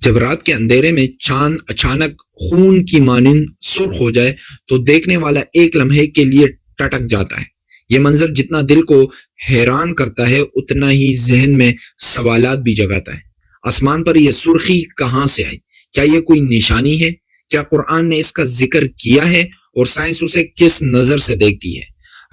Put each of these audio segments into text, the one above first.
جب رات کے اندھیرے میں چاند اچانک خون کی مانند سرخ ہو جائے تو دیکھنے والا ایک لمحے کے لیے ٹٹک جاتا ہے۔ یہ منظر جتنا دل کو حیران کرتا ہے اتنا ہی ذہن میں سوالات بھی جگاتا ہے۔ آسمان پر یہ سرخی کہاں سے آئی؟ کیا یہ کوئی نشانی ہے؟ کیا قرآن نے اس کا ذکر کیا ہے اور سائنس اسے کس نظر سے دیکھتی ہے؟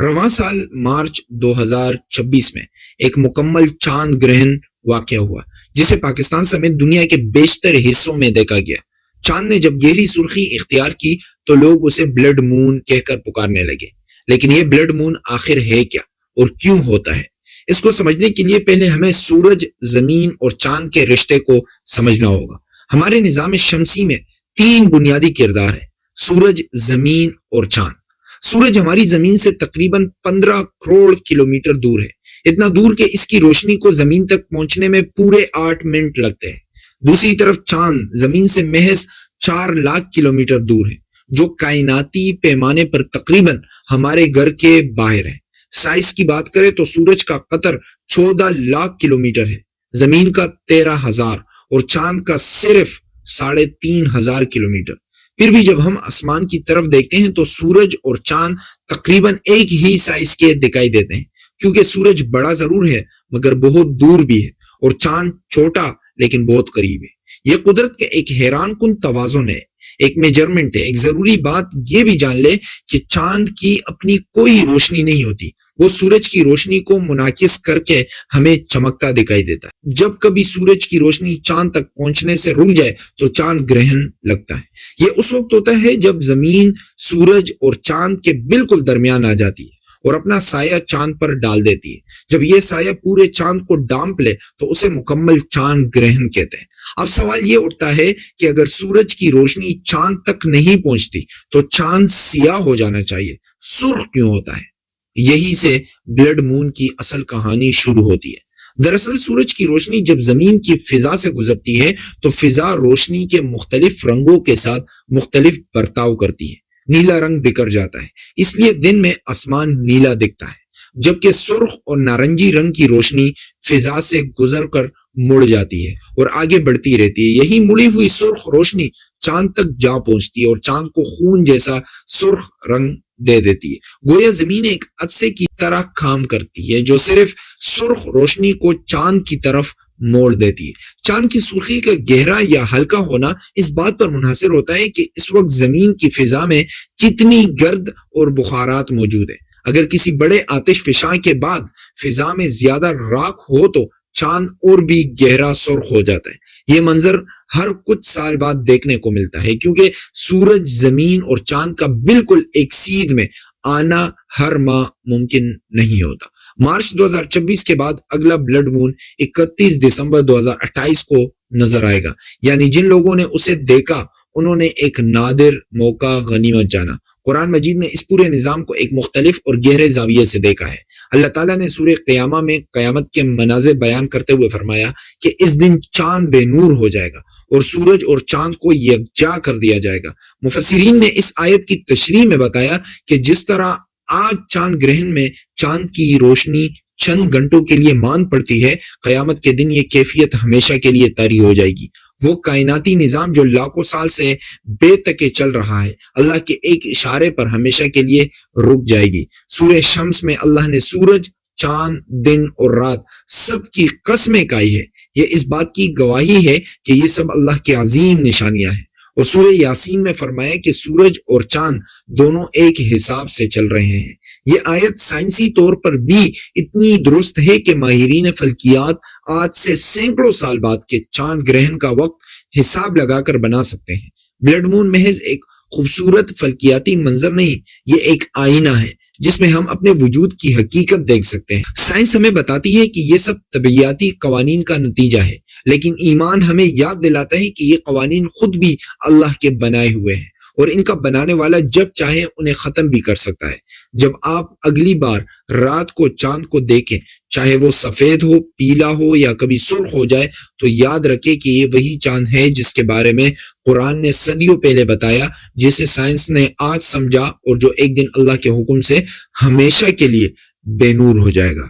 رواں سال مارچ 2026 میں ایک مکمل چاند گرہن واقع ہوا جسے پاکستان سمیت دنیا کے بیشتر حصوں میں دیکھا گیا۔ چاند نے جب گہری سرخی اختیار کی تو لوگ اسے بلڈ مون کہہ کر پکارنے لگے، لیکن یہ بلڈ مون آخر ہے کیا اور کیوں ہوتا ہے؟ اس کو سمجھنے کے لیے پہلے ہمیں سورج، زمین اور چاند کے رشتے کو سمجھنا ہوگا۔ ہمارے نظام شمسی میں 3 بنیادی کردار ہیں: سورج، زمین اور چاند۔ سورج ہماری زمین سے تقریباً 15 کروڑ کلومیٹر دور ہے، اتنا دور کہ اس کی روشنی کو زمین تک پہنچنے میں پورے 8 منٹ لگتے ہیں۔ دوسری طرف چاند زمین سے محض 4 لاکھ کلومیٹر دور ہے، جو کائناتی پیمانے پر تقریباً ہمارے گھر کے باہر ہے۔ سائز کی بات کریں تو سورج کا قطر 14 لاکھ کلومیٹر ہے، زمین کا 13,000 اور چاند کا صرف 3,500 کلومیٹر۔ پھر بھی جب ہم آسمان کی طرف دیکھتے ہیں تو سورج اور چاند تقریباً ایک ہی سائز کے دکھائی دیتے ہیں، کیونکہ سورج بڑا ضرور ہے مگر بہت دور بھی ہے، اور چاند چھوٹا لیکن بہت قریب ہے۔ یہ قدرت کا ایک حیران کن توازن ہے، ایک میجرمنٹ ہے۔ ایک ضروری بات یہ بھی جان لے کہ چاند کی اپنی کوئی روشنی نہیں ہوتی، وہ سورج کی روشنی کو منعکس کر کے ہمیں چمکتا دکھائی دیتا ہے۔ جب کبھی سورج کی روشنی چاند تک پہنچنے سے رک جائے تو چاند گرہن لگتا ہے۔ یہ اس وقت ہوتا ہے جب زمین سورج اور چاند کے بالکل درمیان آ جاتی ہے اور اپنا سایہ چاند پر ڈال دیتی ہے۔ جب یہ سایہ پورے چاند کو ڈانپ لے تو اسے مکمل چاند گرہن کہتے ہیں۔ اب سوال یہ اٹھتا ہے کہ اگر سورج کی روشنی چاند تک نہیں پہنچتی تو چاند سیاہ ہو جانا چاہیے، سرخ کیوں ہوتا ہے؟ یہی سے بلڈ مون کی اصل کہانی شروع ہوتی ہے۔ دراصل سورج کی روشنی جب زمین کی فضا سے گزرتی ہے تو فضا روشنی کے مختلف رنگوں کے ساتھ مختلف برتاؤ کرتی ہے۔ نیلا رنگ بکھر جاتا ہے، اس لیے دن میں آسمان نیلا دکھتا ہے، جبکہ سرخ اور نارنجی رنگ کی روشنی فضا سے گزر کر مڑ جاتی ہے اور آگے بڑھتی رہتی ہے۔ یہی مڑی ہوئی سرخ روشنی چاند تک جا پہنچتی ہے اور چاند کو خون جیسا سرخ رنگ دے دیتی ہے۔ گویا زمین ایک عدسے کی طرح کام کرتی ہے جو صرف سرخ روشنی کو چاند کی طرف موڑ دیتی ہے۔ چاند کی سرخی کا گہرا یا ہلکا ہونا اس بات پر منحصر ہوتا ہے کہ اس وقت زمین کی فضا میں کتنی گرد اور بخارات موجود ہیں۔ اگر کسی بڑے آتش فشاں کے بعد فضا میں زیادہ راکھ ہو تو چاند اور بھی گہرا سرخ ہو جاتا ہے۔ یہ منظر ہر کچھ سال بعد دیکھنے کو ملتا ہے، کیونکہ سورج، زمین اور چاند کا بالکل ایک سیدھ میں آنا ہر ماہ ممکن نہیں ہوتا۔ مارچ 2026 کے بعد اگلا بلڈ مون 31 دسمبر 2028 کو نظر آئے گا، یعنی جن لوگوں نے اسے دیکھا انہوں نے ایک نادر موقع غنیمت جانا۔ قرآن مجید نے اس پورے نظام کو ایک مختلف اور گہرے زاویے سے دیکھا ہے۔ اللہ تعالیٰ نے سورہ قیامہ میں قیامت کے مناظر بیان کرتے ہوئے فرمایا کہ اس دن چاند بے نور ہو جائے گا اور سورج اور چاند کو یکجا کر دیا جائے گا۔ مفسرین نے اس آیت کی تشریح میں بتایا کہ جس طرح آج چاند گرہن میں چاند کی روشنی چند گھنٹوں کے لیے مان پڑتی ہے، قیامت کے دن یہ کیفیت ہمیشہ کے لیے طاری ہو جائے گی۔ وہ کائناتی نظام جو لاکھوں سال سے بے تکے چل رہا ہے، اللہ کے ایک اشارے پر ہمیشہ کے لیے رک جائے گی۔ سورہ شمس میں اللہ نے سورج، چاند، دن اور رات سب کی قسمیں کھائی ہے۔ یہ اس بات کی گواہی ہے کہ یہ سب اللہ کی عظیم نشانیاں ہیں۔ اور سورہ یاسین میں فرمایا کہ سورج اور چاند دونوں ایک حساب سے چل رہے ہیں۔ یہ آیت سائنسی طور پر بھی اتنی درست ہے کہ ماہرین فلکیات آج سے سینکڑوں سال بعد کے چاند گرہن کا وقت حساب لگا کر بنا سکتے ہیں۔ بلڈ مون محض ایک خوبصورت فلکیاتی منظر نہیں، یہ ایک آئینہ ہے جس میں ہم اپنے وجود کی حقیقت دیکھ سکتے ہیں۔ سائنس ہمیں بتاتی ہے کہ یہ سب طبیعیاتی قوانین کا نتیجہ ہے، لیکن ایمان ہمیں یاد دلاتا ہے کہ یہ قوانین خود بھی اللہ کے بنائے ہوئے ہیں اور ان کا بنانے والا جب چاہے انہیں ختم بھی کر سکتا ہے۔ جب آپ اگلی بار رات کو چاند کو دیکھیں، چاہے وہ سفید ہو، پیلا ہو یا کبھی سرخ ہو جائے، تو یاد رکھیں کہ یہ وہی چاند ہے جس کے بارے میں قرآن نے صدیوں پہلے بتایا، جسے سائنس نے آج سمجھا اور جو ایک دن اللہ کے حکم سے ہمیشہ کے لیے بے نور ہو جائے گا۔